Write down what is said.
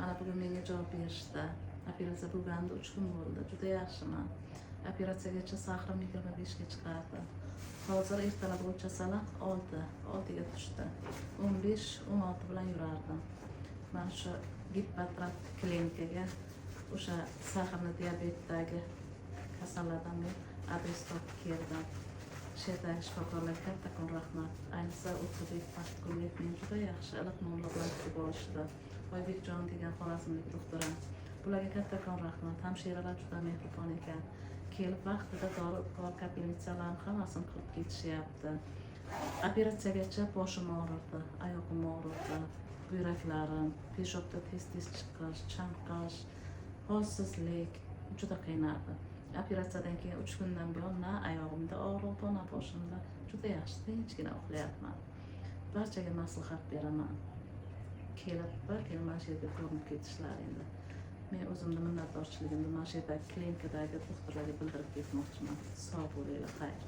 Mana bugun menga javob berishdi. Operatsiya bo'lganda 3 kun bo'ldi. Juda yaxshiman. Operatsiyagacha sahrim 25 ga chiqardi. Hozir ertalab o'lchasalar 6 ga tushdi. 15-16 bilan yurardim. Mana shu Gipatrat klinikaga o'sha sahrni diabetdagi kasallardan men adres topib keldim. Sherdagi shifokorlarga kattakon rahmat. Ayniqsa O'tkubek Baxtquliyev meni juda yaxshi iliq nomlar bilan kutib olishdi. Oybekjon degan xorazmlik doktoram. Bularga kattakon rahmat. Hamshiralar juda mehribon ekan. Kelib vaqtida dori kapelnitsalarni hammasini qilib ketishyapti. Operatsiyagacha boshim og'rirdi, oyog'im og'rirdi, buyraklarim, peshobda tez chiqish, chanqash, holsizlik juda qiynardi. Operatsiyadan keyin 3 kundan buyon na oyog'imda og'riq, na boshimda juda yaxshi, tinchgina uxlayapman. Barchaga maslahat beraman. Kelib mana shu yerga ko'rinib ketishlaringni. Men o'zimni minnatdorchiligimni mana shu yerdagi klinikadagi doktorlarga bildirib ketmoqchiman. Sog' bo'linglar, xayr.